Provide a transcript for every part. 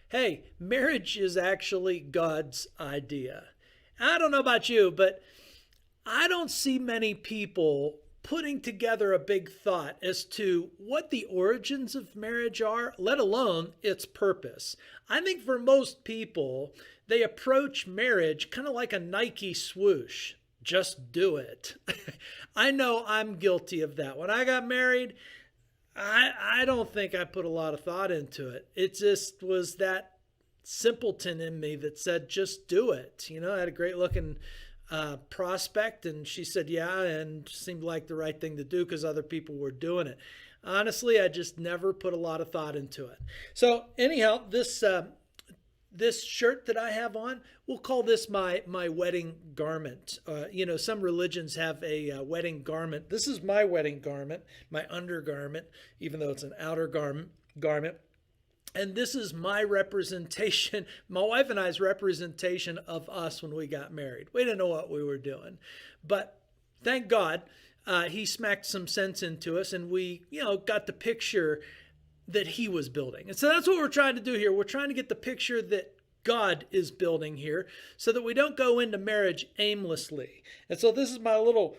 hey, marriage is actually God's idea. I don't know about you, but I don't see many people putting together a big thought as to what the origins of marriage are, let alone its purpose. I think for most people, they approach marriage kind of like a Nike swoosh. Just do it. I know I'm guilty of that. When I got married, I don't think I put a lot of thought into it. It just was that simpleton in me that said, just do it. I had a great looking prospect, and she said, yeah, and seemed like the right thing to do because other people were doing it. Honestly, I just never put a lot of thought into it. So anyhow, this shirt that I have on, we'll call this my wedding garment. Some religions have a wedding garment. This is my wedding garment, my undergarment, even though it's an outer garment. And this is my representation, my wife and I's representation of us when we got married. We didn't know what we were doing, but thank God he smacked some sense into us, and we, got the picture that he was building. And so that's what we're trying to do here. We're trying to get the picture that God is building here so that we don't go into marriage aimlessly. And so this is my little,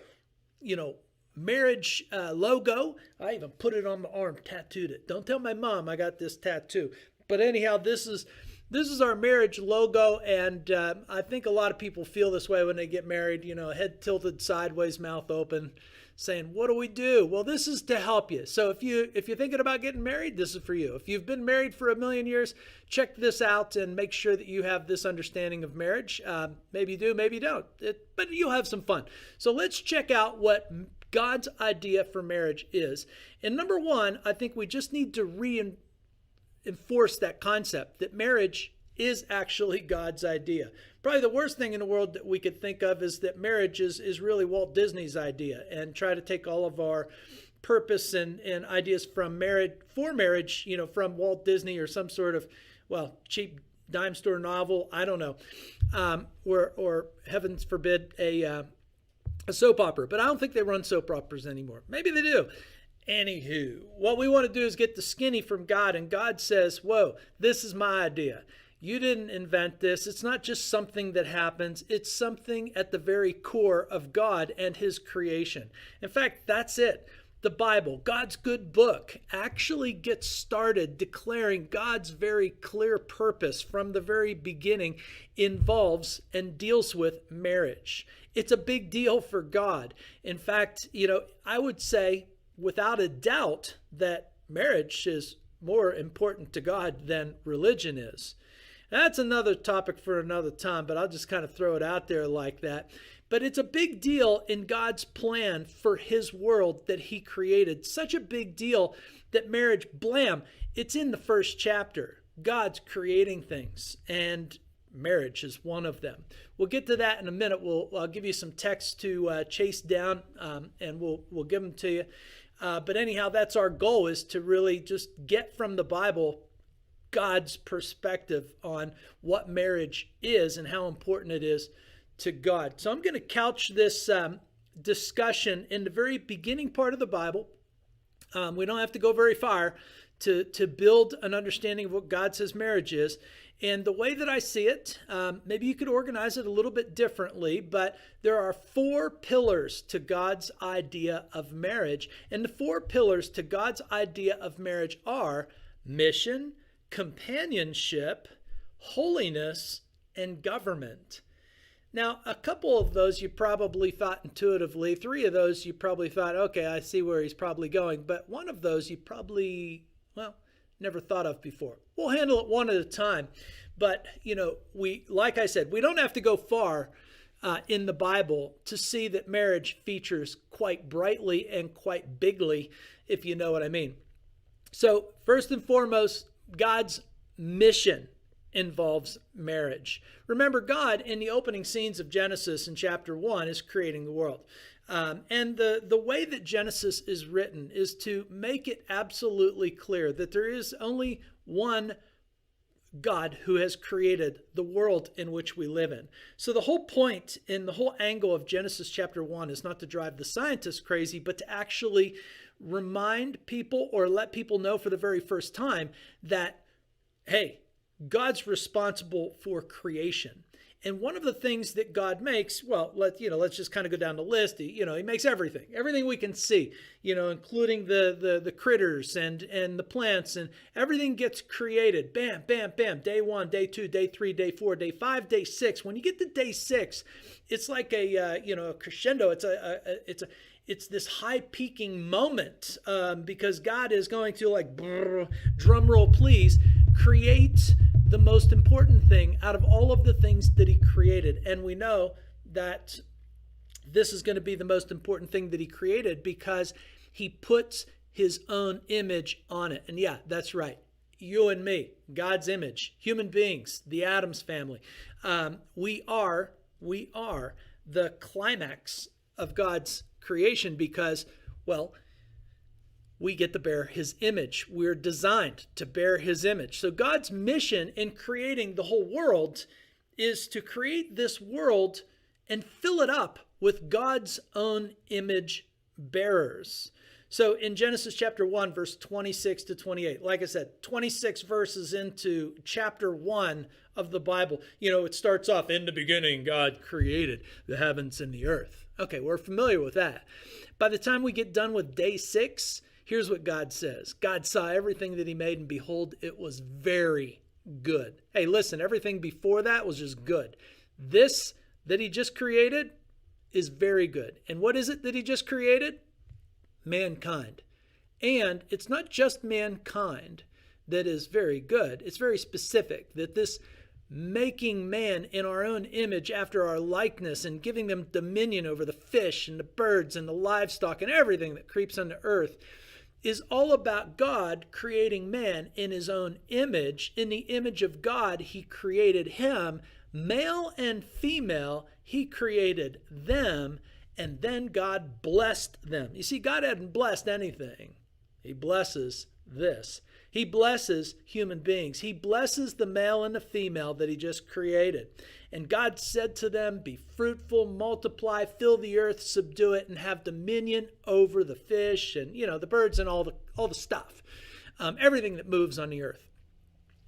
marriage logo. I even put it on my arm, tattooed it. Don't tell my mom I got this tattoo. But anyhow, this is our marriage logo, and I think a lot of people feel this way when they get married, head tilted sideways, mouth open, saying, what do we do? Well, this is to help you. So if you're thinking about getting married, this is for you. If you've been married for a million years, check this out and make sure that you have this understanding of marriage. Maybe you do, maybe you don't, but you'll have some fun. So let's check out what God's idea for marriage is. And number one, I think we just need to reinforce that concept that marriage is actually God's idea. Probably the worst thing in the world that we could think of is that marriage is really Walt Disney's idea, and try to take all of our purpose and ideas from marriage, from Walt Disney or some sort of, cheap dime store novel. I don't know. Or heavens forbid, a soap opera. But I don't think they run soap operas anymore. Maybe they do. Anywho, what we want to do is get the skinny from God, and God says, whoa, this is my idea. You didn't invent this. It's not just something that happens. It's something at the very core of God and his creation. In fact, that's it. The Bible, God's good book, actually gets started declaring God's very clear purpose from the very beginning involves and deals with marriage. It's a big deal for God. In fact, I would say without a doubt that marriage is more important to God than religion is. That's another topic for another time, but I'll just kind of throw it out there like that. But it's a big deal in God's plan for his world that he created. Such a big deal that marriage, blam, it's in the first chapter. God's creating things, and marriage is one of them. We'll get to that in a minute. I'll give you some texts to chase down, and we'll give them to you. But anyhow, that's our goal, is to really just get from the Bible God's perspective on what marriage is and how important it is to God. So I'm going to couch this discussion in the very beginning part of the Bible. We don't have to go very far to build an understanding of what God says marriage is. And the way that I see it, maybe you could organize it a little bit differently, but there are 4 pillars to God's idea of marriage. And the 4 pillars to God's idea of marriage are mission, companionship, holiness, and government. Now, a couple of those you probably thought intuitively. 3 of those you probably thought, okay, I see where he's probably going. But one of those you probably, never thought of before. We'll handle it one at a time. But, like I said, we don't have to go far in the Bible to see that marriage features quite brightly and quite bigly, if you know what I mean. So, first and foremost, God's mission involves marriage. Remember, God, in the opening scenes of Genesis in chapter 1, is creating the world. And the way that Genesis is written is to make it absolutely clear that there is only one God who has created the world in which we live in. So the whole point and the whole angle of Genesis chapter 1 is not to drive the scientists crazy, but to actually remind people or let people know for the very first time that, hey, God's responsible for creation. And one of the things that God makes, well, let's just kind of go down the list. He makes everything we can see, including the critters and the plants, and everything gets created. Bam, bam, bam. Day 1, day 2, day 3, day 4, day 5, day 6. When you get to day 6, it's like a crescendo. It's this high peaking moment because God is going to, like, drum roll, please, create the most important thing out of all of the things that he created. And we know that this is going to be the most important thing that he created because he puts his own image on it. And yeah, that's right. You and me, God's image, human beings, the Addams family. We are the climax of God's creation because, well, we get to bear his image. We're designed to bear his image. So God's mission in creating the whole world is to create this world and fill it up with God's own image bearers. So in Genesis chapter 1, verse 26 to 28, like I said, 26 verses into chapter 1 of the Bible, it starts off, in the beginning, God created the heavens and the earth. Okay, we're familiar with that. By the time we get done with day 6, here's what God says. God saw everything that he made, and behold, it was very good. Hey, listen, everything before that was just good. This that he just created is very good. And what is it that he just created? Mankind. And it's not just mankind that is very good. It's very specific that this making man in our own image after our likeness and giving them dominion over the fish and the birds and the livestock and everything that creeps on the earth is all about God creating man in his own image. In the image of God, he created him. Male and female, he created them, and then God blessed them. You see, God hadn't blessed anything. He blesses this. He blesses human beings. He blesses the male and the female that he just created. And God said to them, be fruitful, multiply, fill the earth, subdue it, and have dominion over the fish and, the birds and all the stuff, everything that moves on the earth.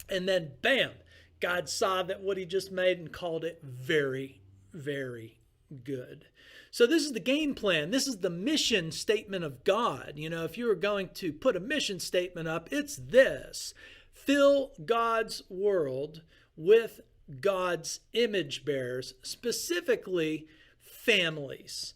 And then, bam, God saw that what he just made and called it very, very good. So this is the game plan. This is the mission statement of God. If you were going to put a mission statement up, it's this: fill God's world with God's image bearers, specifically families.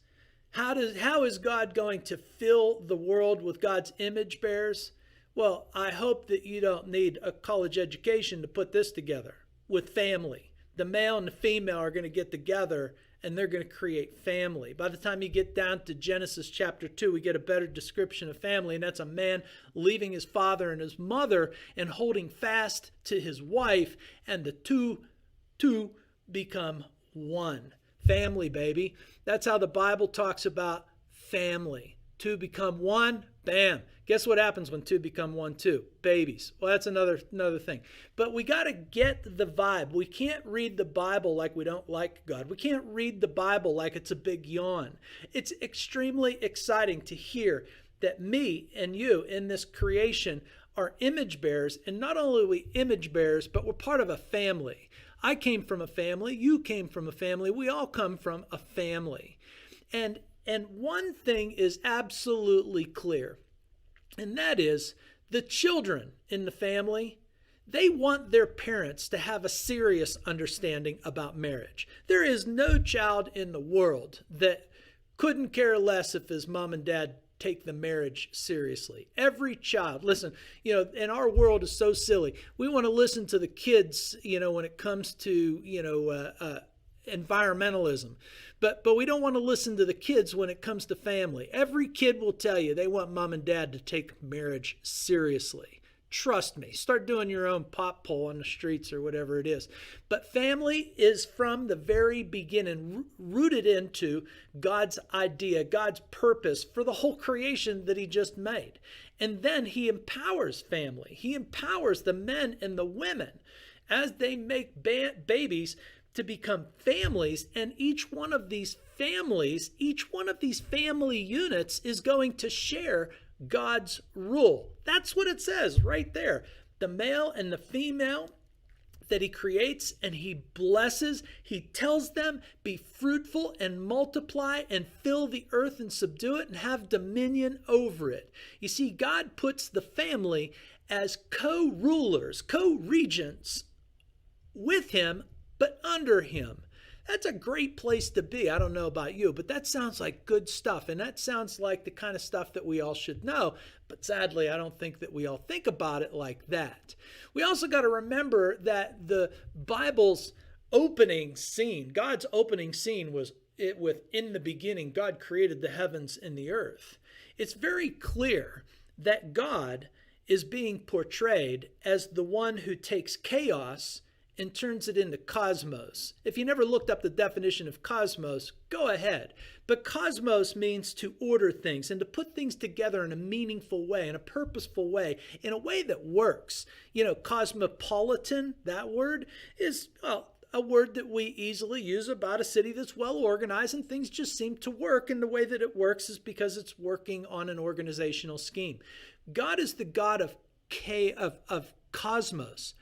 How is God going to fill the world with God's image bearers? Well, I hope that you don't need a college education to put this together. With family, the male and the female are going to get together and they're going to create family. By the time you get down to Genesis chapter 2, we get a better description of family, and that's a man leaving his father and his mother and holding fast to his wife, and the two become one. Family, baby. That's how the Bible talks about family. Two become one, bam. Guess what happens when two become one too? Babies. Well, that's another thing. But we got to get the vibe. We can't read the Bible like we don't like God. We can't read the Bible like it's a big yawn. It's extremely exciting to hear that me and you in this creation are image bearers. And not only are we image bearers, but we're part of a family. I came from a family. You came from a family. We all come from a family. And one thing is absolutely clear. And that is the children in the family, they want their parents to have a serious understanding about marriage. There is no child in the world that couldn't care less if his mom and dad take the marriage seriously. Every child, listen, and our world is so silly. We want to listen to the kids, when it comes to, environmentalism. But we don't want to listen to the kids when it comes to family. Every kid will tell you they want mom and dad to take marriage seriously. Trust me. Start doing your own pop poll on the streets or whatever it is. But family is from the very beginning rooted into God's idea, God's purpose for the whole creation that he just made. And then he empowers family. He empowers the men and the women as they make babies to become families, and each one of these family units is going to share God's rule. That's what it says right there. The male and the female that he creates and he blesses. He tells them, be fruitful and multiply and fill the earth and subdue it and have dominion over it. You see, God puts the family as co-rulers, co-regents with him, but under him. That's a great place to be. I don't know about you, but that sounds like good stuff. And that sounds like the kind of stuff that we all should know. But sadly, I don't think that we all think about it like that. We also got to remember that the Bible's opening scene, God's opening scene was in the beginning, God created the heavens and the earth. It's very clear that God is being portrayed as the one who takes chaos and turns it into cosmos. If you never looked up the definition of cosmos, go ahead. But cosmos means to order things and to put things together in a meaningful way, in a purposeful way, in a way that works. You know, cosmopolitan, that word is, well, a word that we easily use about a city that's well organized and things just seem to work. And the way that it works is because it's working on an organizational scheme. God is the God of cosmos.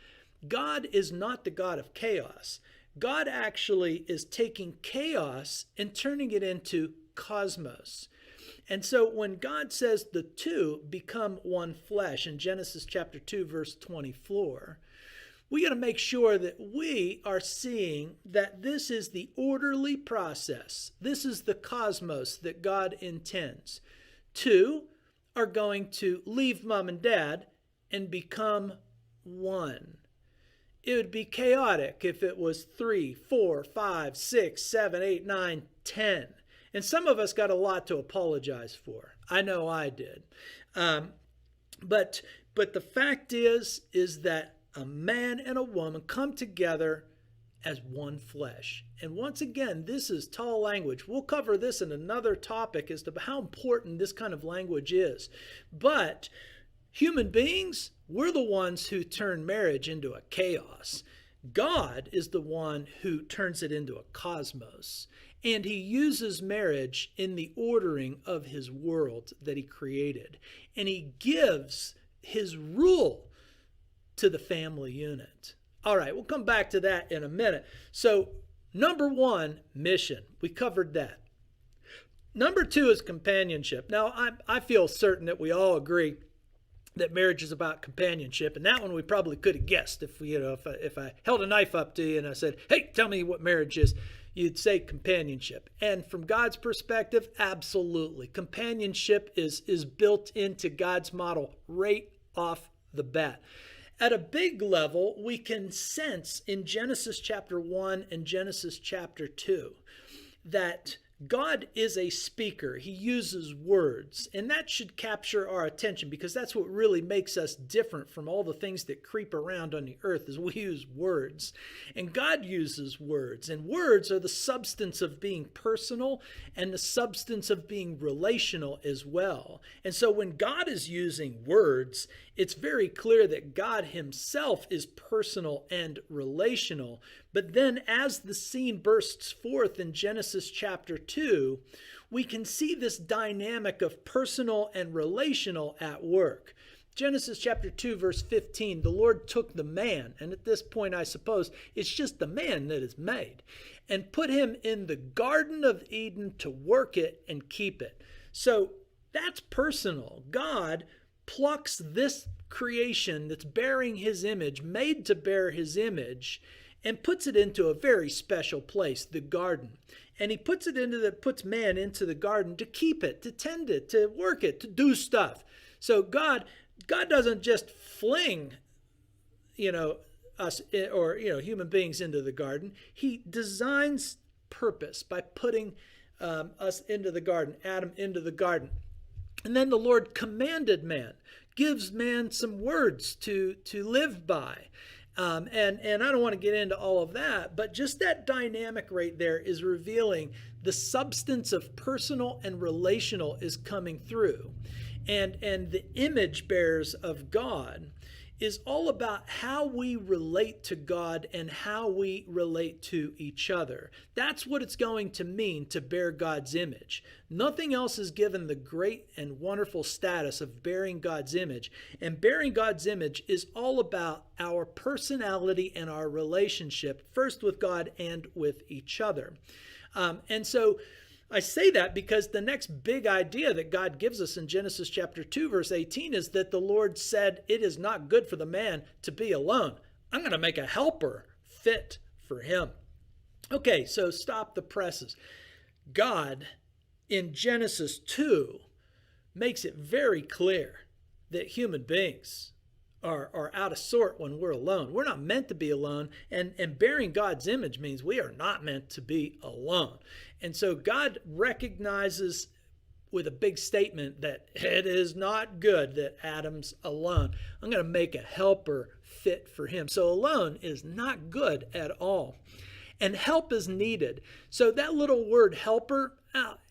God is not the God of chaos. God actually is taking chaos and turning it into cosmos. And so when God says the two become one flesh in Genesis chapter 2, verse 24, we got to make sure that we are seeing that this is the orderly process. This is the cosmos that God intends. Two are going to leave mom and dad and become one. It would be chaotic if it was 3, 4, 5, 6, 7, 8, 9, 10. And some of us got a lot to apologize for. I know I did. But the fact is that a man and a woman come together as one flesh. And once again, this is tall language. We'll cover this in another topic as to how important this kind of language is. But human beings, we're the ones who turn marriage into a chaos. God is the one who turns it into a cosmos. And he uses marriage in the ordering of his world that he created. And he gives his rule to the family unit. All right, we'll come back to that in a minute. So, number one, mission. We covered that. Number two is companionship. Now, I feel certain that we all agree that marriage is about companionship, and that one we probably could have guessed if I held a knife up to you and I said, "Hey, tell me what marriage is," you'd say companionship. And from God's perspective, absolutely, companionship is built into God's model right off the bat. At a big level, we can sense in Genesis chapter 1 and Genesis chapter 2 that God is a speaker. He uses words, and that should capture our attention because that's what really makes us different from all the things that creep around on the earth is we use words. And God uses words, and words are the substance of being personal and the substance of being relational as well. And so when God is using words, it's very clear that God himself is personal and relational. But then as the scene bursts forth in Genesis chapter 2, we can see this dynamic of personal and relational at work. Genesis chapter 2, verse 15, the Lord took the man, and at this point I suppose it's just the man that is made, and put him in the Garden of Eden to work it and keep it. So that's personal. God plucks this creation that's bearing his image, made to bear his image, and puts it into a very special place, the garden. And he puts man into the garden to keep it, to tend it, to work it, to do stuff. So God doesn't just fling, us or human beings into the garden. He designs purpose by putting us into the garden, Adam into the garden. And then the Lord commanded man, gives man some words to live by. And I don't want to get into all of that, but just that dynamic right there is revealing the substance of personal and relational is coming through. And the image bearers of God is all about how we relate to God and how we relate to each other. That's what it's going to mean to bear God's image. Nothing else is given the great and wonderful status of bearing God's image. And bearing God's image is all about our personality and our relationship, first with God and with each other. And so I say that because the next big idea that God gives us in Genesis chapter 2, verse 18 is that the Lord said, it is not good for the man to be alone. I'm going to make a helper fit for him. Okay, so stop the presses. God in Genesis 2 makes it very clear that human beings are out of sort when we're alone. We're not meant to be alone, and bearing God's image means we are not meant to be alone. And so God recognizes with a big statement that it is not good that Adam's alone. I'm going to make a helper fit for him. So alone is not good at all. And help is needed. So that little word helper,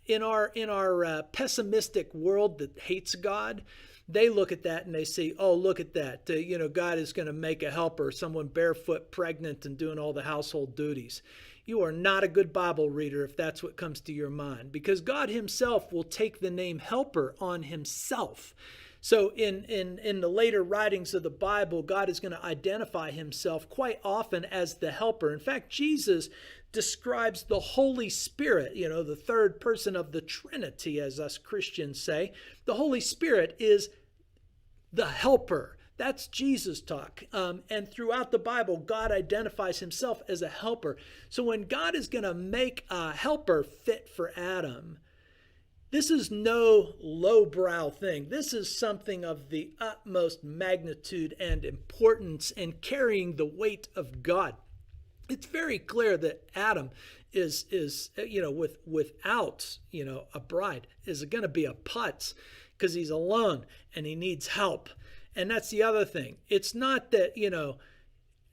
in our pessimistic world that hates God, they look at that and they see, oh, look at that. God is going to make a helper, someone barefoot, pregnant, and doing all the household duties. You are not a good Bible reader if that's what comes to your mind, because God himself will take the name helper on himself. So in the later writings of the Bible, God is going to identify himself quite often as the helper. In fact, Jesus describes the Holy Spirit, the third person of the Trinity, as us Christians say. The Holy Spirit is the helper. That's Jesus talk. And throughout the Bible, God identifies himself as a helper. So when God is going to make a helper fit for Adam, this is no lowbrow thing. This is something of the utmost magnitude and importance and carrying the weight of God. It's very clear that Adam is without a bride is going to be a putz, because he's alone and he needs help. And that's the other thing. It's not that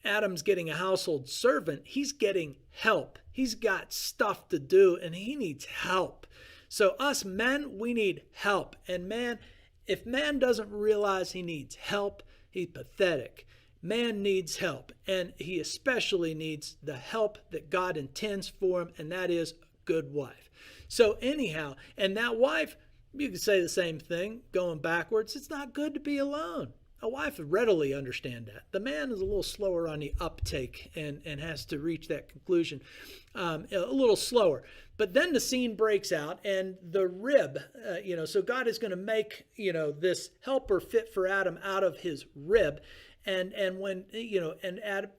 Adam's getting a household servant. He's getting help. He's got stuff to do and he needs help. So us men, we need help. And man, if man doesn't realize he needs help, he's pathetic. Man needs help, and he especially needs the help that God intends for him, and that is a good wife. So anyhow, and that wife, you could say the same thing going backwards. It's not good to be alone. A wife would readily understand that. The man is a little slower on the uptake and has to reach that conclusion a little slower. But then the scene breaks out, and the rib, so God is going to make, this helper fit for Adam out of his rib. And when, Adam,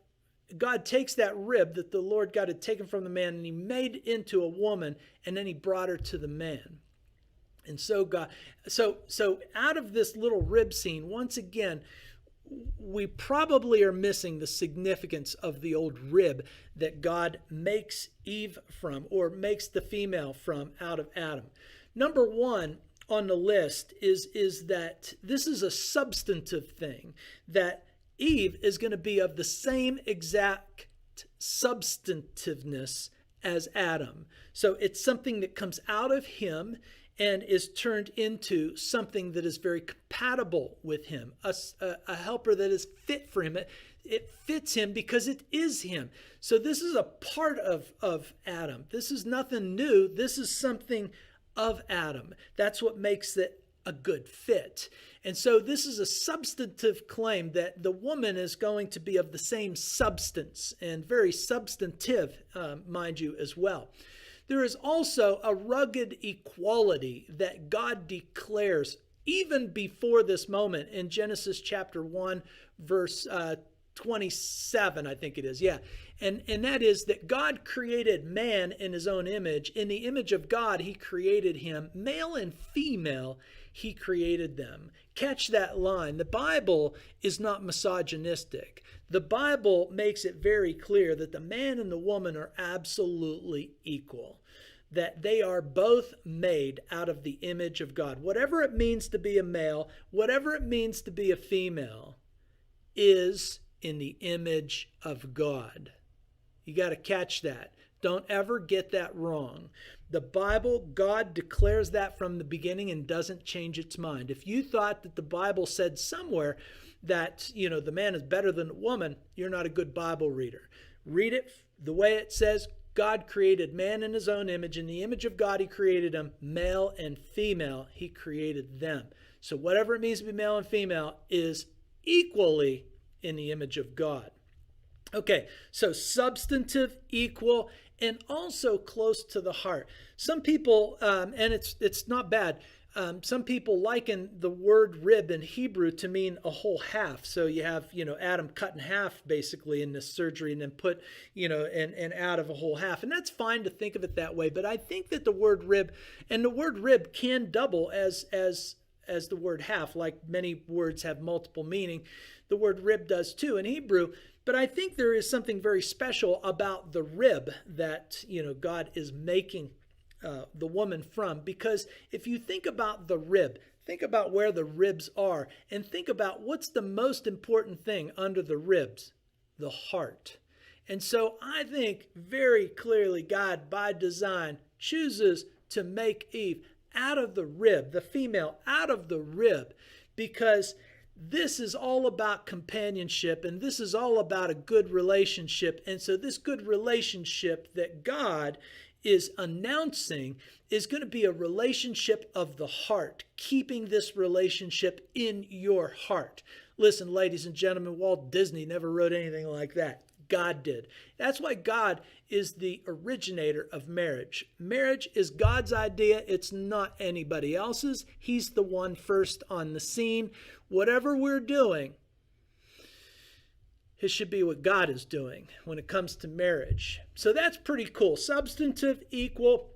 God takes that rib that the Lord God had taken from the man, and he made into a woman, and then he brought her to the man. And so out of this little rib scene, once again, we probably are missing the significance of the old rib that God makes Eve from, or makes the female from, out of Adam. Number one on the list is that this is a substantive thing, that Eve is going to be of the same exact substantiveness as Adam. So it's something that comes out of him and is turned into something that is very compatible with him, a helper that is fit for him. It fits him because it is him. So this is a part of Adam. This is nothing new. This is something of Adam. That's what makes it a good fit. And so this is a substantive claim that the woman is going to be of the same substance, and very substantive, mind you, as well. There is also a rugged equality that God declares even before this moment in Genesis chapter 1, verse 27, I think it is. Yeah. And that is that God created man in his own image. In the image of God, he created him. Male and female, he created them. Catch that line. The Bible is not misogynistic. The Bible makes it very clear that the man and the woman are absolutely equal, that they are both made out of the image of God. Whatever it means to be a male, whatever it means to be a female, is in the image of God. You got to catch that. Don't ever get that wrong. The Bible, God declares that from the beginning and doesn't change its mind. If you thought that the Bible said somewhere that, the man is better than the woman, you're not a good Bible reader. Read it the way it says. God created man in his own image. In the image of God, he created them, male and female. He created them. So whatever it means to be male and female is equally in the image of God. Okay, so substantive, equal, and also close to the heart. Some people, and it's not bad, some people liken the word rib in Hebrew to mean a whole half. So you have, Adam cut in half basically in this surgery and then put, and out of a whole half. And that's fine to think of it that way. But I think that the word rib, and the word rib can double as the word half, like many words have multiple meaning. The word rib does too in Hebrew. But I think there is something very special about the rib that, God is making the woman from. Because if you think about the rib, think about where the ribs are, and think about what's the most important thing under the ribs, the heart. And so I think very clearly God, by design, chooses to make Eve out of the rib, the female out of the rib, because this is all about companionship, and this is all about a good relationship. And so this good relationship that God is announcing is going to be a relationship of the heart, keeping this relationship in your heart. Listen, ladies and gentlemen, Walt Disney never wrote anything like that. God did. That's why God is the originator of marriage. Marriage is God's idea. It's not anybody else's. He's the one first on the scene. Whatever we're doing, it should be what God is doing when it comes to marriage. So that's pretty cool. Substantive, equal,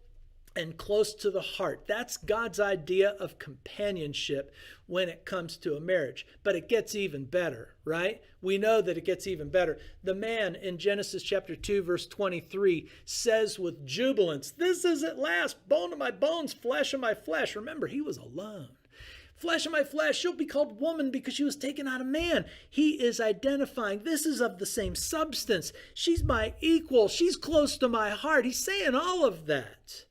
and close to the heart. That's God's idea of companionship when it comes to a marriage. But it gets even better, right? We know that it gets even better. The man in Genesis chapter 2, verse 23 says with jubilance, "This is at last bone of my bones, flesh of my flesh." Remember, he was alone. Flesh of my flesh, she'll be called woman because she was taken out of man. He is identifying, this is of the same substance. She's my equal. She's close to my heart. He's saying all of that.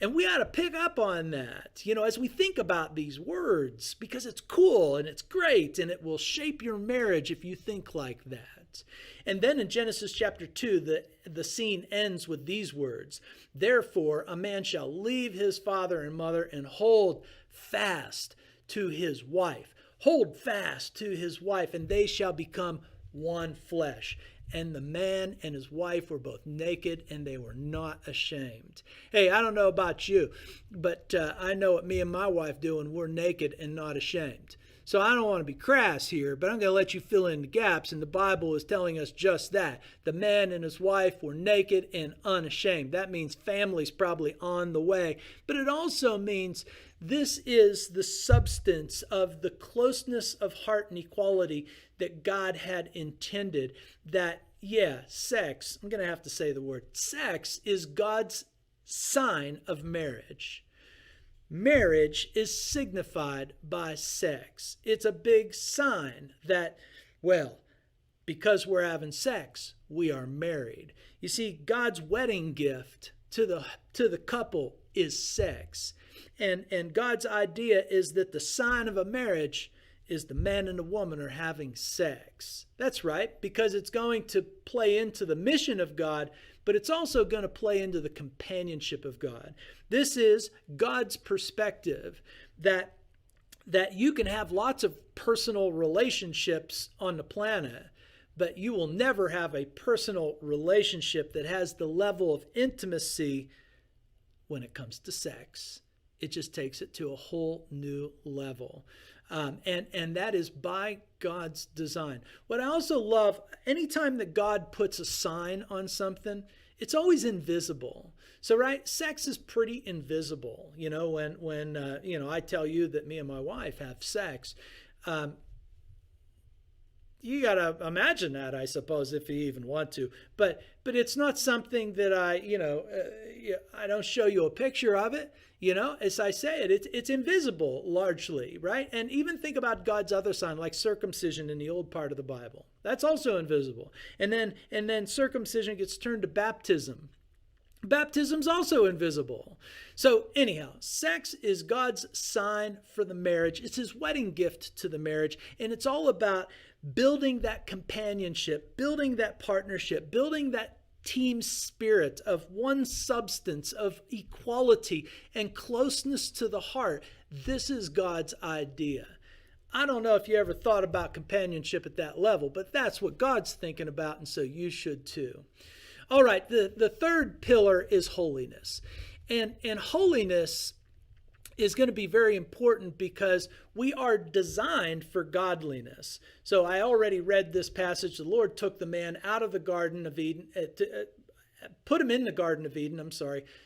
And we ought to pick up on that, as we think about these words, because it's cool and it's great and it will shape your marriage if you think like that. And then in Genesis chapter 2, the scene ends with these words. "Therefore, a man shall leave his father and mother and hold fast to his wife." Hold fast to his wife, and they shall become one flesh. And the man and his wife were both naked, and they were not ashamed. Hey, I don't know about you, but I know what me and my wife do when we're naked and not ashamed. So I don't want to be crass here, but I'm going to let you fill in the gaps, and the Bible is telling us just that. The man and his wife were naked and unashamed. That means family's probably on the way, but it also means this is the substance of the closeness of heart and equality that God had intended. That, sex, I'm going to have to say the word, sex is God's sign of marriage. Marriage is signified by sex. It's a big sign that, because we're having sex, we are married. You see, God's wedding gift to the couple is sex. And God's idea is that the sign of a marriage is the man and the woman are having sex. That's right, because it's going to play into the mission of God, but it's also going to play into the companionship of God. This is God's perspective that you can have lots of personal relationships on the planet, but you will never have a personal relationship that has the level of intimacy when it comes to sex. It just takes it to a whole new level. And that is by God's design. What I also love, anytime that God puts a sign on something, it's always invisible. So, right, sex is pretty invisible. When I tell you that me and my wife have sex, you got to imagine that, I suppose, if you even want to. But it's not something that I don't show you a picture of it. As I say it's invisible largely, right? And even think about God's other sign, like circumcision in the old part of the Bible. That's also invisible. And then circumcision gets turned to baptism. Baptism's also invisible. So anyhow, sex is God's sign for the marriage. It's his wedding gift to the marriage. And it's all about building that companionship, building that partnership, building that team spirit of one substance, of equality and closeness to the heart. This is God's idea. I don't know if you ever thought about companionship at that level, but that's what God's thinking about, and so you should too. All right, the third pillar is holiness. And holiness is going to be very important because we are designed for godliness. So I already read this passage. The Lord took the man out of the Garden of Eden, put him in the Garden of Eden,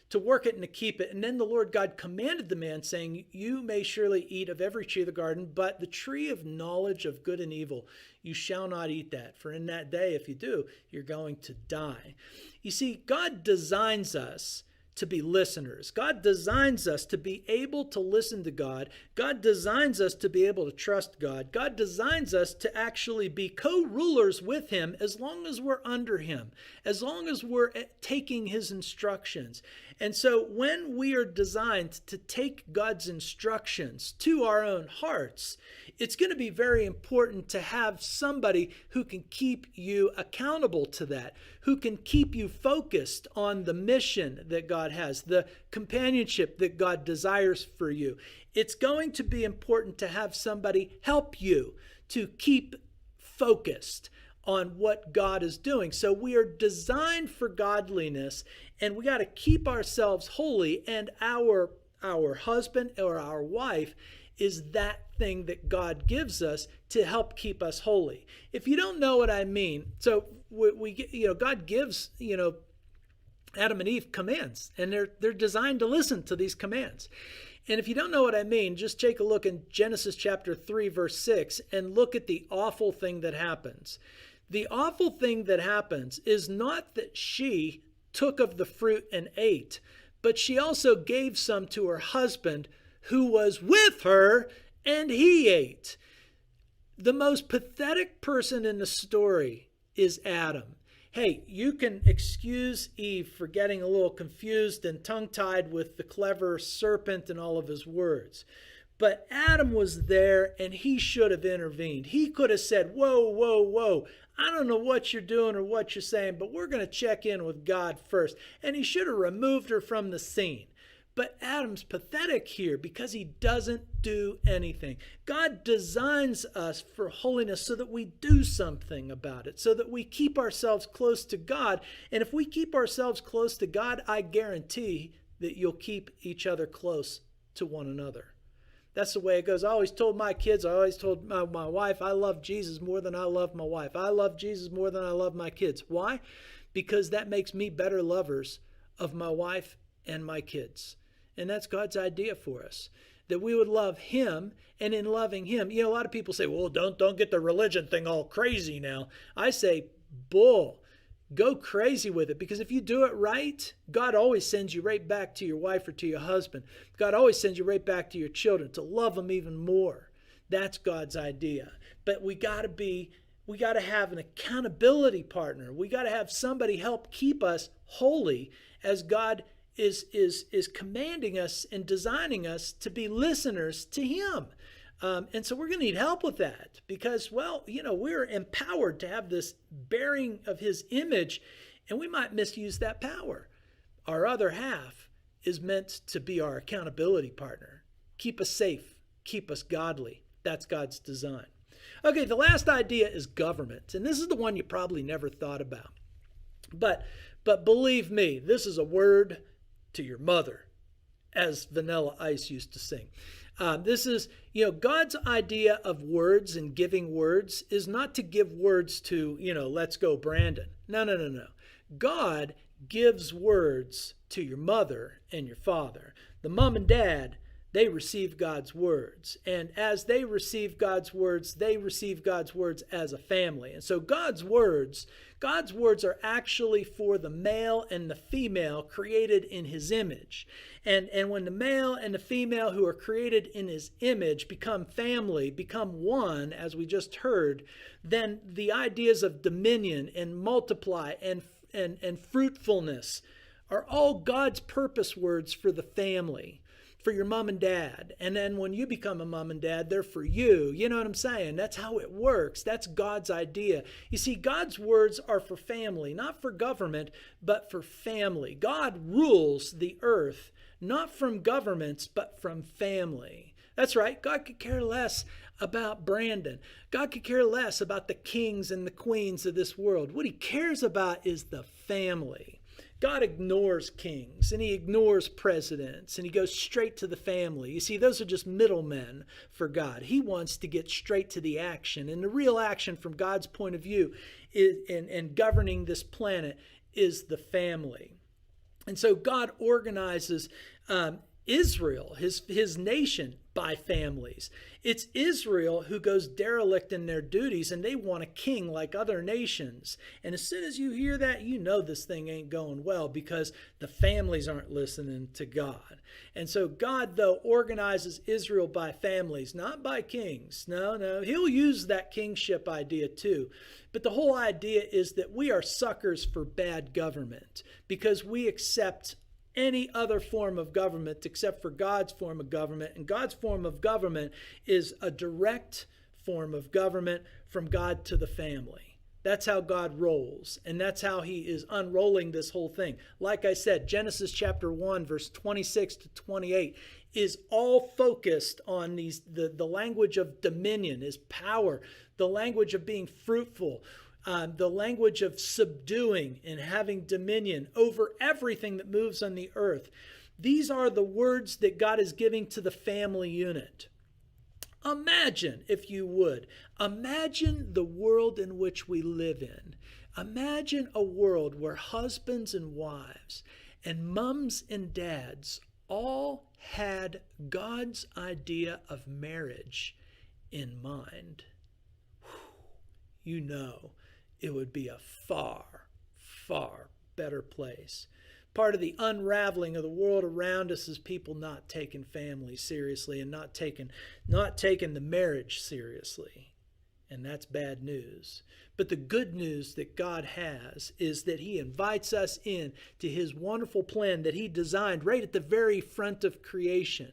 to work it and to keep it. And then the Lord God commanded the man, saying, you may surely eat of every tree of the garden, but the tree of knowledge of good and evil, you shall not eat that. For in that day, if you do, you're going to die. You see, God designs us to be listeners. God designs us to be able to listen to God. God designs us to be able to trust God. God designs us to actually be co-rulers with him as long as we're under him, as long as we're taking his instructions. And so when we are designed to take God's instructions to our own hearts, it's going to be very important to have somebody who can keep you accountable to that, who can keep you focused on the mission that God has, the companionship that God desires for you. It's going to be important to have somebody help you to keep focused on what God is doing. So we are designed for godliness, and we got to keep ourselves holy, and our husband or our wife is that thing that God gives us to help keep us holy. If you don't know what I mean, so God gives, Adam and Eve commands, and they're designed to listen to these commands. And if you don't know what I mean, just take a look in Genesis chapter 3, verse 6, and look at the awful thing that happens. The awful thing that happens is not that she took of the fruit and ate, but she also gave some to her husband who was with her, and he ate. The most pathetic person in the story is Adam. Hey, you can excuse Eve for getting a little confused and tongue-tied with the clever serpent and all of his words. But Adam was there, and he should have intervened. He could have said, whoa, whoa, whoa, I don't know what you're doing or what you're saying, but we're going to check in with God first. And he should have removed her from the scene. But Adam's pathetic here because he doesn't do anything. God designs us for holiness so that we do something about it, so that we keep ourselves close to God. And if we keep ourselves close to God, I guarantee that you'll keep each other close to one another. That's the way it goes. I always told my kids, I always told my wife, I love Jesus more than I love my wife. I love Jesus more than I love my kids. Why? Because that makes me better lovers of my wife and my kids. And that's God's idea for us, that we would love him, and in loving him, a lot of people say, well, don't get the religion thing all crazy now. I say, bull. Go crazy with it, because if you do it right, God always sends you right back to your wife or to your husband. God always sends you right back to your children to love them even more. That's God's idea. But we got to have an accountability partner. We got to have somebody help keep us holy as God is commanding us and designing us to be listeners to him. And so we're going to need help with that because, we're empowered to have this bearing of his image, and we might misuse that power. Our other half is meant to be our accountability partner. Keep us safe, keep us godly. That's God's design. Okay, the last idea is government, and this is the one you probably never thought about. But believe me, this is a word to your mother, as Vanilla Ice used to sing. This is, God's idea of words and giving words is not to give words to, let's go Brandon. No. God gives words to your mother and your father. The mom and dad, they receive God's words. And as they receive God's words, they receive God's words as a family. And so God's words are actually for the male and the female created in his image. And when the male and the female who are created in his image become family, become one, as we just heard, then the ideas of dominion and multiply and fruitfulness are all God's purpose words for the family, for your mom and dad. And then when you become a mom and dad, they're for you. You know what I'm saying? That's how it works. That's God's idea. You see, God's words are for family, not for government, but for family. God rules the earth, not from governments, but from family. That's right. God could care less about Brandon. God could care less about the kings and the queens of this world. What he cares about is the family. God ignores kings and he ignores presidents and he goes straight to the family. You see, those are just middlemen for God. He wants to get straight to the action. And the real action from God's point of view in governing this planet is the family. And so God organizes Israel, his nation, by families. It's Israel who goes derelict in their duties and they want a king like other nations. And as soon as you hear that, you know this thing ain't going well because the families aren't listening to God. And so God, though, organizes Israel by families, not by kings. No, he'll use that kingship idea too. But the whole idea is that we are suckers for bad government because we accept any other form of government except for God's form of government. And God's form of government is a direct form of government from God to the family. That's how God rolls. And that's how he is unrolling this whole thing. Like I said, Genesis chapter 1, verse 26 to 28 is all focused on the language of dominion, is power, the language of being fruitful, the language of subduing and having dominion over everything that moves on the earth. These are the words that God is giving to the family unit. Imagine, if you would, imagine the world in which we live in. Imagine a world where husbands and wives and mums and dads all had God's idea of marriage in mind. You know, it would be a far, far better place. Part of the unraveling of the world around us is people not taking family seriously and not taking the marriage seriously. And that's bad news. But the good news that God has is that he invites us in to his wonderful plan that he designed right at the very front of creation,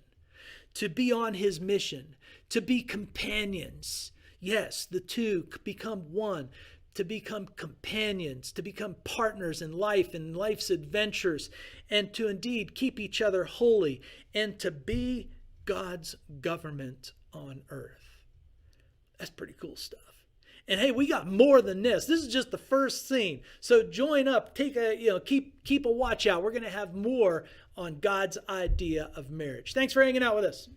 to be on his mission, to be companions. Yes, the two become one, to become companions, to become partners in life and life's adventures, and to indeed keep each other holy, and to be God's government on earth. That's pretty cool stuff. And hey, we got more than this. This is just the first scene. So join up, keep a watch out. We're going to have more on God's idea of marriage. Thanks for hanging out with us.